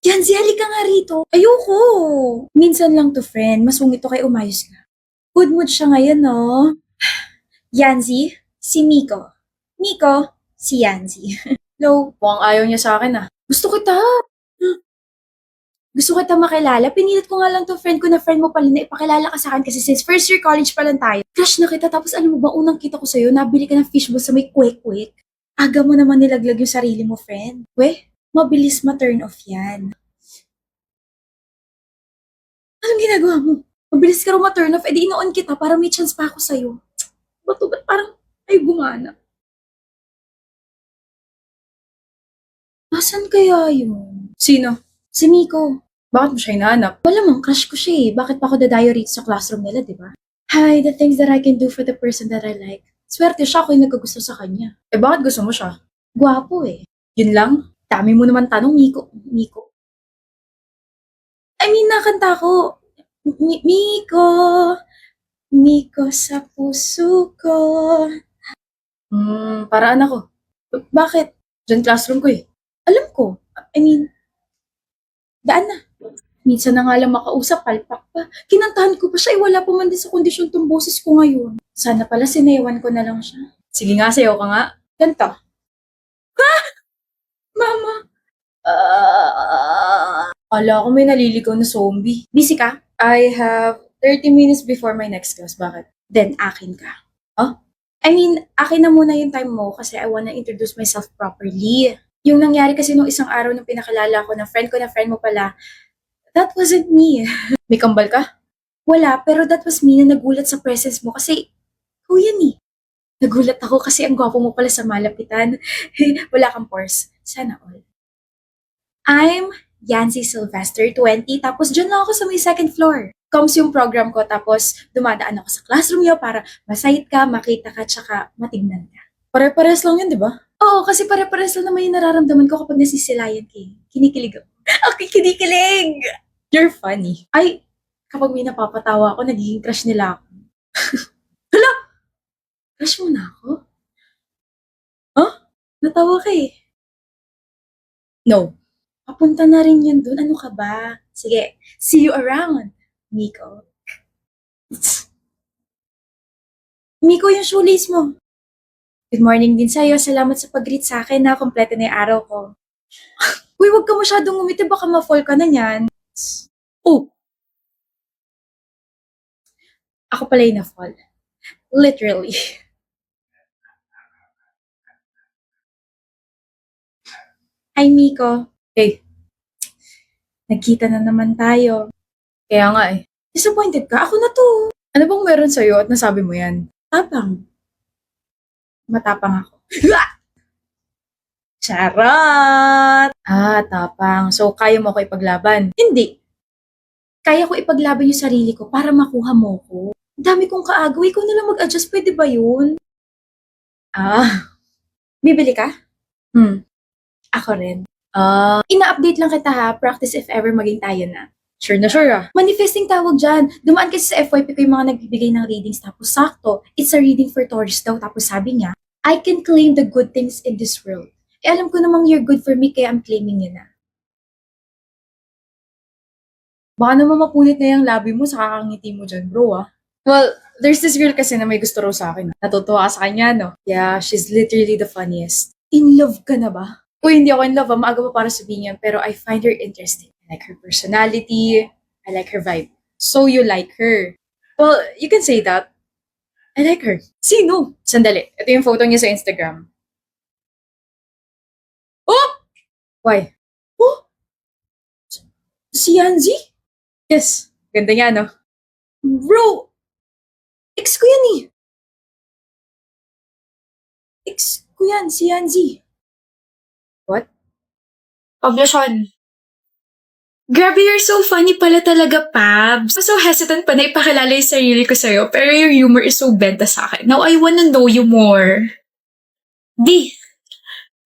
Yanzi, halika nga rito. Ayoko. Minsan lang to, friend. Masungit to kay umayos ka. Good mood siya ngayon, no? Yanzi, si Miko. Miko, si Yanzi. Hello, mukhang ayaw niya sa akin ah. Gusto kita. Gusto kita makilala. Pinilit ko nga lang to friend ko na friend mo pala na ipakilala ka sa akin kasi since first year college pa lang tayo. Crush na kita tapos alam mo ba unang kita ko sa'yo, nabili ka ng fishbowl sa may kwek-kwek. Aga mo naman nilaglag yung sarili mo, friend. Weh, mabilis ma-turn off yan. Anong ginagawa mo? Mabilis ka raw ma-turn off, edi ino-on kita para may chance pa ako sa'yo. Ba't parang ay gumana? Nasaan kaya yun? Sino? Si Miko. Bakit mo siya hinahanap? Malamang crush ko siya eh. Bakit pa ako dadayo rito sa classroom nila, di ba? Hi, the things that I can do for the person that I like. Swerte siya ako yung nagkagusto sa kanya. Eh bakit gusto mo siya? Gwapo eh. Yun lang? Dami mo naman tanong, Miko. Miko. I mean, nakanta ko. Miko. Miko sa puso ko. Paraan ako. Bakit? Diyan classroom ko eh. Alam ko. I mean, daan na. Minsan na nga lang makausap, palpak pa. Kinantahan ko pa siya, wala pa man din sa kondisyon tong boses ko ngayon. Sana pala sinewan ko na lang siya. Sige nga, sayaw ka nga. Ganto. Ha? Mama! Ala ko may naliligaw na zombie. Busy ka? I have 30 minutes before my next class. Bakit? Then, akin ka. Huh? I mean, akin na muna yung time mo kasi I wanna introduce myself properly. Yung nangyari kasi nung isang araw nung pinakilala ko na friend mo pala, that wasn't me. May kambal ka? Wala, pero that was me na nagulat sa presence mo kasi, yan eh. Nagulat ako kasi ang gwapo mo pala sa malapitan. Wala kang pores. Sana all. I'm Yancy Sylvester, 20, tapos dyan lang ako sa may second floor. Comes yung program ko, tapos dumadaan ako sa classroom niyo para masayit ka, makita ka, tsaka matignan ka. Pare-pares lang yun, di ba? Oo, kasi pare-pares lang naman yung nararamdaman ko kapag nasisilayan ka. Kinikilig ako. Okay, kinikilig! You're funny. Ay, kapag may napapatawa ako, nagiging crush nila ako. Hala! Crush mo na ako? Huh? Natawa ka eh. No. Papunta na rin yun dun. Ano ka ba? Sige, see you around, Miko. Miko, yung shoelace mo. Good morning din sa'yo. Salamat sa pag-greet sa akin na kompleto na yung araw ko. Uy, wag ka masyadong umiti. Baka ma-fall ka na niyan. Oh! Ako pala yung na-fall. Literally. Hi, Miko. Hey. Nagkita na naman tayo. Kaya nga eh. Disappointed ka? Ako na to. Ano bang meron sa'yo at nasabi mo yan? Tapang. Matapang ako. Charot! Tapang. So, kaya mo ko ipaglaban? Hindi. Kaya ko ipaglaban yung sarili ko para makuha mo ko. Dami kong kaagaw. Ikaw na lang mag-adjust. Pwede ba yun? Bibili ka? Ako rin. Ina-update lang kita ha. Practice if ever maging tayo na. Sure na sure ah. Manifesting tawag dyan. Dumaan kasi sa FYP ko yung mga nagbibigay ng readings tapos sakto, it's a reading for Taurus daw. Tapos sabi niya, I can claim the good things in this world. Eh alam ko namang you're good for me kaya I'm claiming yun na. Baka naman mapunit na yung labi mo sa kakangiti mo dyan bro ah. Well, there's this girl kasi na may gusto raw sa akin. Natutuwa ka sa kanya no? Yeah, she's literally the funniest. In love ka na ba? Uy, hindi ako in love. Maaga pa para sabihin yan. Pero I find her interesting. I like her personality. I like her vibe. So you like her. Well, you can say that. I like her. Sino? Sandali. Ito yung photo niya sa Instagram. Oh! Why? Oh! Si Yanzi? Yes. Ganda niya, no? Bro! Ex ko yan eh. Ex ko yan, si Yanzi. What? Oblasyon. Grabe, you're so funny pala talaga, Pabs. I'm so hesitant pa na ipakilala yung sarili ko sa'yo, pero your humor is so benta sa akin. Now, I wanna know you more. Di.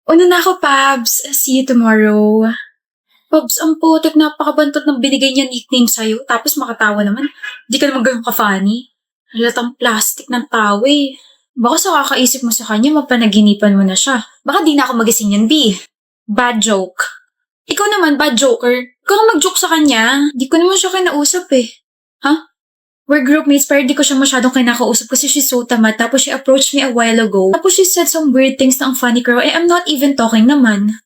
Una na ako, Pabs. See you tomorrow. Pabs, ang putik, napakabantot ng binigay niya nickname sa'yo, tapos makatawa naman. Di ka naman ganun ka-funny. Halatang plastic ng tao eh. Baka sa kakaisip mo sa kanya, mapanaginipan mo na siya. Baka di na ako magising yan, B. Bad joke. Ikaw naman, bad joker. Ikaw ka mag-joke sa kanya. Di ko naman siya kinausap eh. Ha? We're groupmates pero di ko siya masyadong kinakausap kasi she's so tamad. Tapos she approached me a while ago. Tapos she said some weird things na ang funny girl. I'm not even talking naman.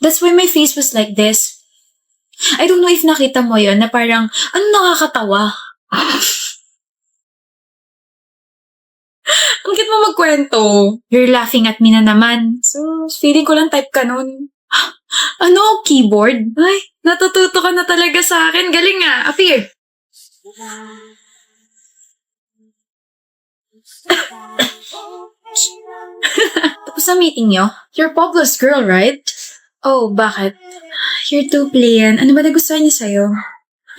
That's why my face was like this. I don't know if nakita mo yon na parang, ano nakakatawa? Ang cute mo magkwento. You're laughing at me na naman. So, feeling ko lang type ka nun. Ano? Keyboard? Ay, natututo ka na talaga sa akin. Galing nga. Appear. Tapos na meeting nyo? You're Pablo's girl, right? Oh, bakit? You're too plain. Ano ba nagustuhan niya sa'yo?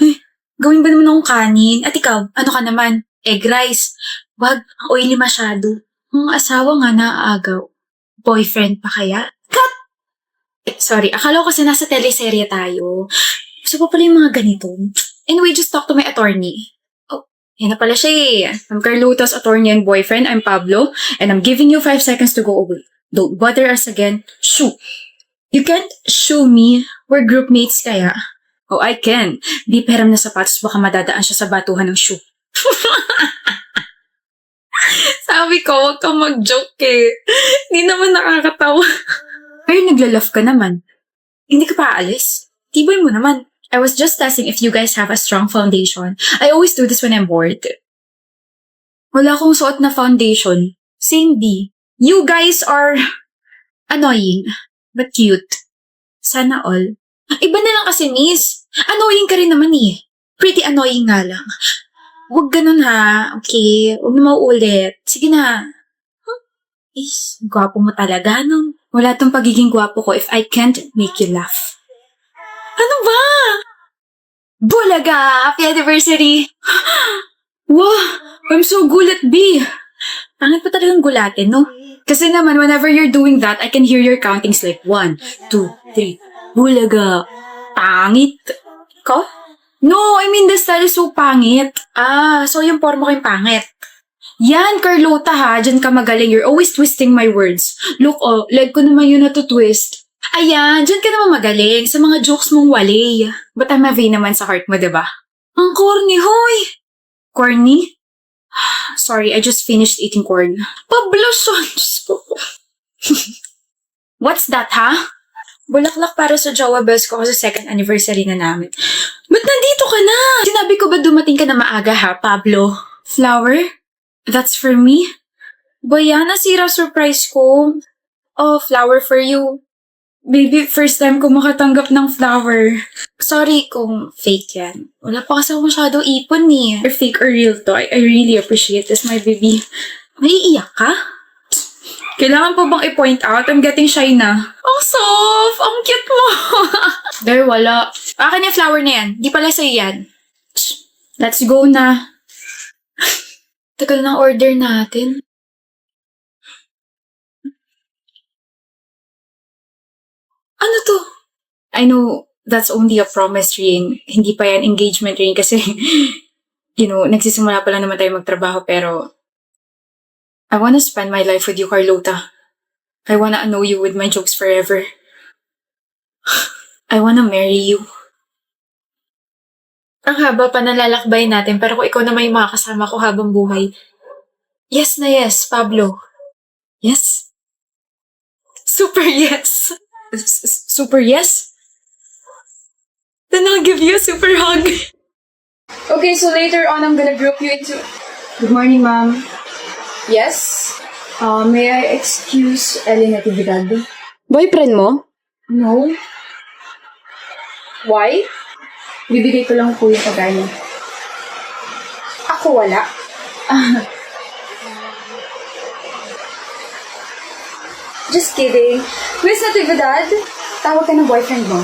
Ay, gawin ba naman akong kanin? At ikaw, ano ka naman? Egg rice. Wag, oily masyado. Ang asawa nga naaagaw. Boyfriend pa kaya? Cut! Sorry, akala ko kasi nasa teleserye tayo. Gusto pa pala yung mga ganito. Anyway, just talk to my attorney. Oh, yan na pala siya eh. I'm Carlota's attorney and boyfriend. I'm Pablo. And I'm giving you 5 seconds to go away. Don't bother us again. Shoo! You can't shoo me. We're groupmates kaya. Oh, I can. Di peram na sapatos baka madadaan siya sa batuhan ng shoe. Sabi ko, huwag kang mag-joke eh. Hindi naman nakakatawa. Pero nagla-laugh ka naman. Hindi ka pa aalis? Tibay mo naman. I was just testing if you guys have a strong foundation. I always do this when I'm bored. Wala akong suot na foundation. Same D. You guys are annoying, but cute. Sana all. Iba na lang kasi, miss. Annoying ka rin naman eh. Pretty annoying nga lang. Huwag ganun ha. Okay? Huwag na mauulit. Sige na. Is, gwapo mo talaga, no? Wala tong pagiging gwapo ko if I can't make you laugh. Ano ba? Bulaga! Happy anniversary! Wow! I'm so gulat, B! Pangit pa talagang gulatin, no? Kasi naman, whenever you're doing that, I can hear your countings like 1, 2, 3. Bulaga! Pangit! Ko? No, I mean the style is so pangit. Ah, so yung forma ko yung pangit. Yan, Carlota ha. Diyan ka magaling. You're always twisting my words. Look, oh, leg ko naman yun na to twist. Ayan, diyan ka naman magaling sa mga jokes mong wali. But I'm a vain naman sa heart mo, diba? Ang corny, hoy! Corny? Sorry, I just finished eating corn. Pabloson! Diyos ko. What's that, ha? Bulaklak para sa jowa bells ko kasi second anniversary na namin. Ba't nandito ka na? Sinabi ko ba dumating ka na maaga ha, Pablo? Flower? That's for me? Baya, nasira surprise ko. Oh, flower for you. Baby, first time ko makatanggap ng flower. Sorry kung fake yan. Wala pa kasi ako masyado ipon eh. Or fake or real to. I really appreciate this, my baby. Maiiyak ka? Kailangan pa bang i-point out? I'm getting shy na. Ang soft! Ang cute mo! There, wala. Akin yung flower na yan. Di pala sa'yo yan. Let's go na. Tagal ng order natin. Ano to? I know that's only a promise ring. Hindi pa yan engagement ring kasi, nagsisimula pa lang naman tayo magtrabaho pero I wanna spend my life with you, Carlota. I wanna know you with my jokes forever. I wanna marry you. Ang haba pa nalalakbay natin pero kung ikaw naman yung makakasama ko habang buhay. Yes na yes, Pablo. Yes? Super yes. Super yes? Then I'll give you a super hug. Okay, so later on, I'm gonna group you into... Good morning, ma'am. Yes? May I excuse Ellie Natividad? Boyfriend mo? No. Why? Bibigay ko lang po yung pagkain niya. Ako wala. Just kidding. Miss Natividad, tawag ka ng boyfriend mo.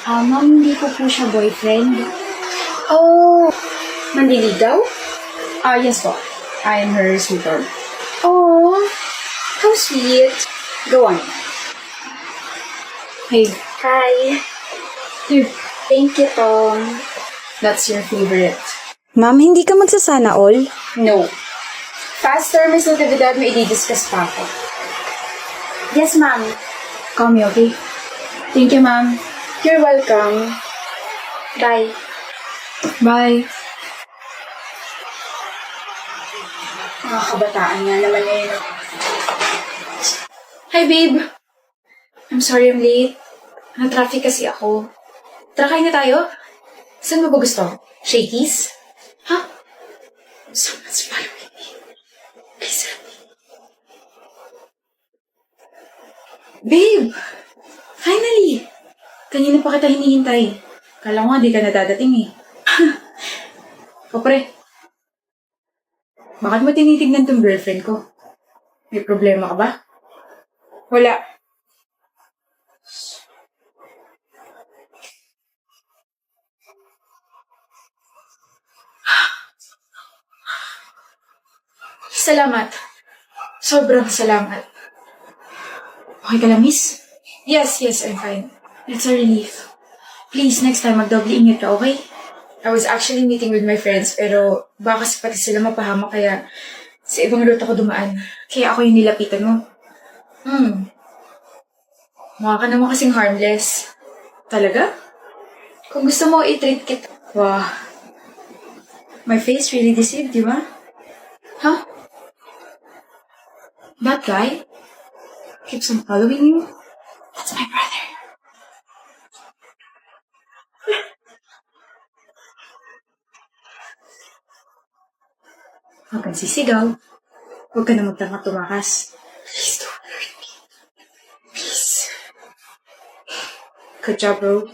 Ma'am, hindi ko po siya boyfriend. Oh, manliligaw? Yes po. I am her sweetheart. Oh, how sweet. Go on. Hey. Hi. Here. Thank you, Tom. That's your favorite. Ma'am, hindi ka magsasana all? No. Faster, Miss Natividad, may i-discuss pa ako. Yes, ma'am. Call me, okay? Thank you, ma'am. You're welcome. Bye. Bye. Mga kabataan nga naman eh. Hi, babe. I'm sorry I'm late. Na-traffic kasi ako. Tara, kain na tayo. Saan mo ba gusto? Shakey's? Ha? So much fun with me. Please help me. Babe! Finally! Kanina pa kita hinihintay. Kala ko nga di ka nadadating eh. O pre, bakit mo tinitignan tong girlfriend ko? May problema ka ba? Wala. Salamat. Sobrang salamat. Okay ka lang, miss? Yes, I'm fine. It's a relief. Please, next time, magdoble ingat ka, okay? I was actually meeting with my friends, pero baka kasi pati sila mapahamak, kaya sa ibang route ako dumaan. Kaya ako yung nilapitan mo. Mukha ka naman kasing harmless. Talaga? Kung gusto mo, i-treat kita. Wow. My face really deceived, di ba? Huh? That guy keeps on following you? That's my brother. Huwag kang sisigaw. Huwag ka na magtanga tumakas. Please don't hurt me. Please. Good job, bro.